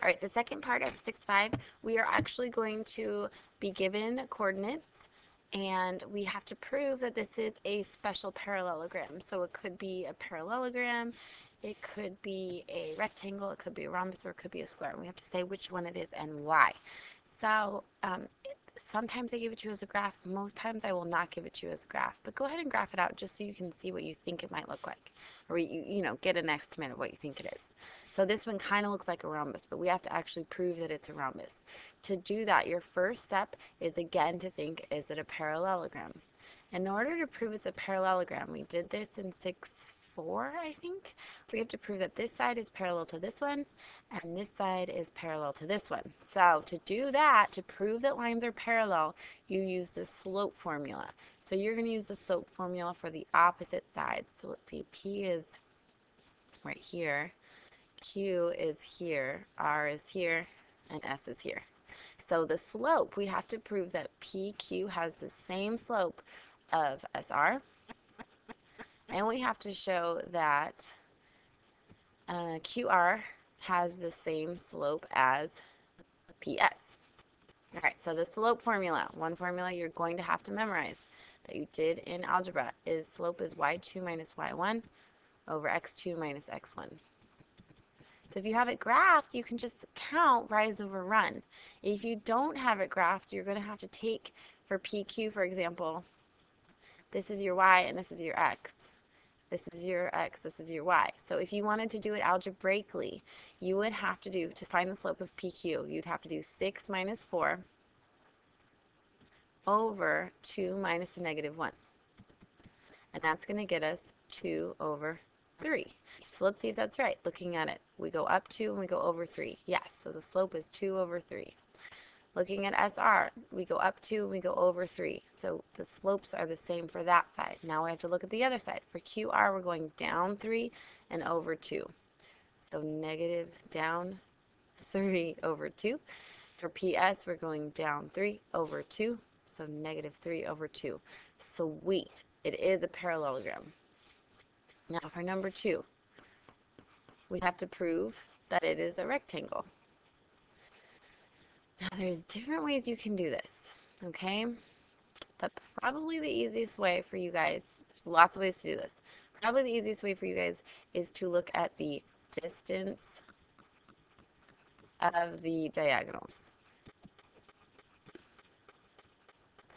All right, the second part of 6-5, we are actually going to be given coordinates, and we have to prove that this is a special parallelogram. So it could be a parallelogram, it could be a rectangle, it could be a rhombus, or it could be a square. And we have to say which one it is and why. So sometimes I give it to you as a graph. Most times I will not give it to you as a graph. But go ahead and graph it out just so you can see what you think it might look like. Or you know, get an estimate of what you think it is. So this one kind of looks like a rhombus, but we have to actually prove that it's a rhombus. To do that, your first step is again to think, is it a parallelogram? In order to prove it's a parallelogram, we did this in 6-4, I think. We have to prove that this side is parallel to this one, and this side is parallel to this one. So to do that, to prove that lines are parallel, you use the slope formula. So you're going to use the slope formula for the opposite sides. So let's see, P is right here, Q is here, R is here, and S is here. So the slope, we have to prove that PQ has the same slope of SR, and we have to show that QR has the same slope as PS. All right, so the slope formula, one formula you're going to have to memorize that you did in algebra is slope is y2 minus y1 over x2 minus x1. So if you have it graphed, you can just count rise over run. If you don't have it graphed, you're going to have to take, for PQ, for example, this is your y and this is your x. This is your x, this is your y. So if you wanted to do it algebraically, you would have to do, to find the slope of PQ, you'd have to do 6 minus 4 over 2 minus the negative 1. And that's going to get us 2 over 3. So let's see if that's right. Looking at it, we go up 2 and we go over 3. Yes, so the slope is 2 over 3. Looking at SR, we go up 2 and we go over 3. So the slopes are the same for that side. Now we have to look at the other side. For QR, we're going down 3 and over 2. So negative down 3 over 2. For PS, we're going down 3 over 2. So negative 3 over 2. Sweet. It is a parallelogram. Now for number 2, we have to prove that it is a rectangle. Now there's different ways you can do this, okay? But probably the easiest way for you guys, there's lots of ways to do this. Probably the easiest way for you guys is to look at the distance of the diagonals.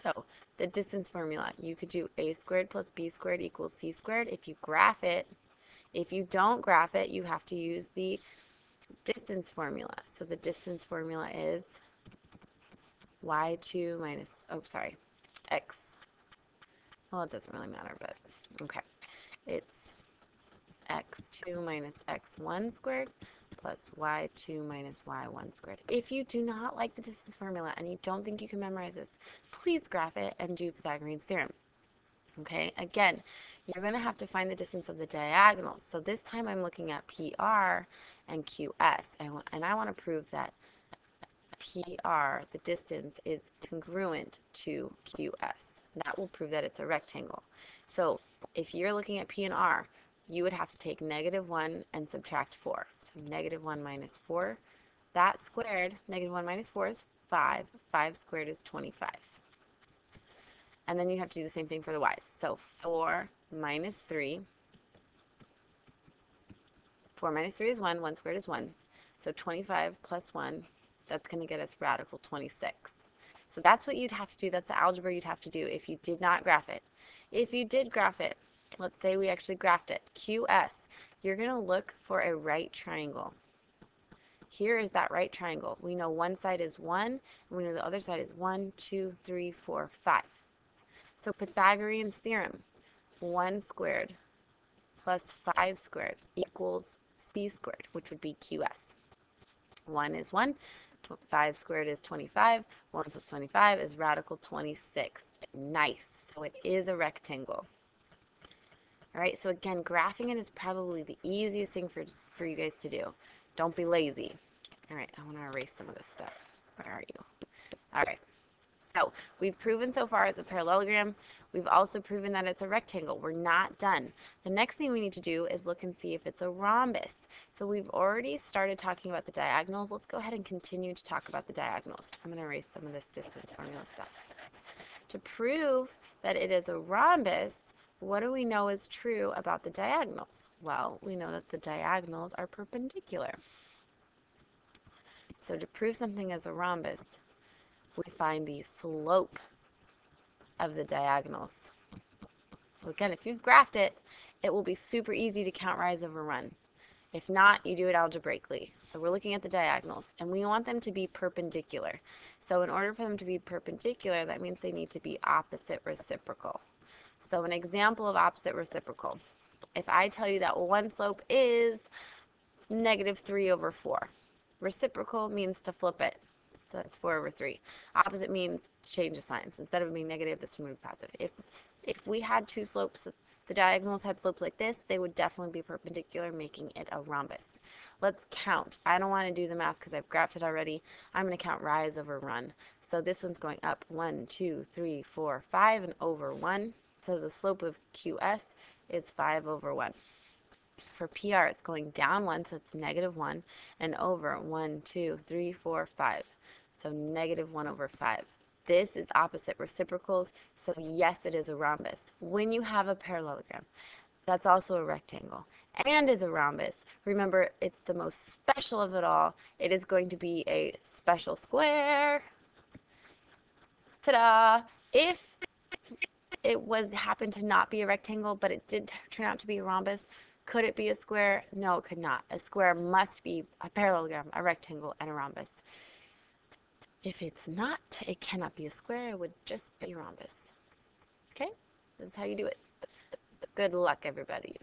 So the distance formula, you could do a squared plus b squared equals c squared if you graph it. If you don't graph it, you have to use the distance formula. So the distance formula is y2 minus, x. Well, it doesn't really matter, but okay. It's x2 minus x1 squared plus y2 minus y1 squared. If you do not like the distance formula and you don't think you can memorize this, please graph it and do Pythagorean theorem. Okay, again, you're going to have to find the distance of the diagonals. So this time I'm looking at PR and QS, and I want to prove that PR, the distance, is congruent to QS. That will prove that it's a rectangle. So if you're looking at P and R, you would have to take negative 1 and subtract 4. So negative 1 minus 4. That squared, negative 1 minus 4 is 5. 5 squared is 25. And then you have to do the same thing for the y's. So 4 minus 3. 4 minus 3 is 1. 1 squared is 1. So 25 plus 1, that's going to get us radical 26. So that's what you'd have to do. That's the algebra you'd have to do if you did not graph it. If you did graph it, let's say we actually graphed it, QS, you're going to look for a right triangle. Here is that right triangle. We know one side is 1, and we know the other side is 1, 2, 3, 4, 5. So Pythagorean theorem, 1 squared plus 5 squared equals c squared, which would be QS. 1 is 1, 5 squared is 25, 1 plus 25 is radical 26. Nice. So it is a rectangle. All right, so again, graphing it is probably the easiest thing for you guys to do. Don't be lazy. All right, I want to erase some of this stuff. Where are you? All right. So we've proven so far it's a parallelogram. We've also proven that it's a rectangle. We're not done. The next thing we need to do is look and see if it's a rhombus. So we've already started talking about the diagonals. Let's go ahead and continue to talk about the diagonals. I'm going to erase some of this distance formula stuff. To prove that it is a rhombus, what do we know is true about the diagonals? Well, we know that the diagonals are perpendicular. So to prove something is a rhombus, we find the slope of the diagonals. So again, if you've graphed it, it will be super easy to count rise over run. If not, you do it algebraically. So we're looking at the diagonals, and we want them to be perpendicular. So in order for them to be perpendicular, that means they need to be opposite reciprocal. So an example of opposite reciprocal. If I tell you that one slope is -3/4, reciprocal means to flip it. So that's 4/3. Opposite means change the sign. So instead of being negative, this would move positive. If we had two slopes, the diagonals had slopes like this, they would definitely be perpendicular, making it a rhombus. Let's count. I don't want to do the math because I've graphed it already. I'm going to count rise over run. So this one's going up 1, 2, 3, 4, 5, and over 1. So the slope of QS is 5/1. For PR, it's going down 1, so it's -1, and over 1, 2, 3, 4, 5. So -1/5. This is opposite reciprocals, so yes, it is a rhombus. When you have a parallelogram, that's also a rectangle, and is a rhombus, remember, it's the most special of it all. It is going to be a special square. Ta-da! If it happened to not be a rectangle, but it did turn out to be a rhombus, could it be a square? No, it could not. A square must be a parallelogram, a rectangle, and a rhombus. If it's not, it cannot be a square. It would just be a rhombus. Okay? This is how you do it. Good luck, everybody.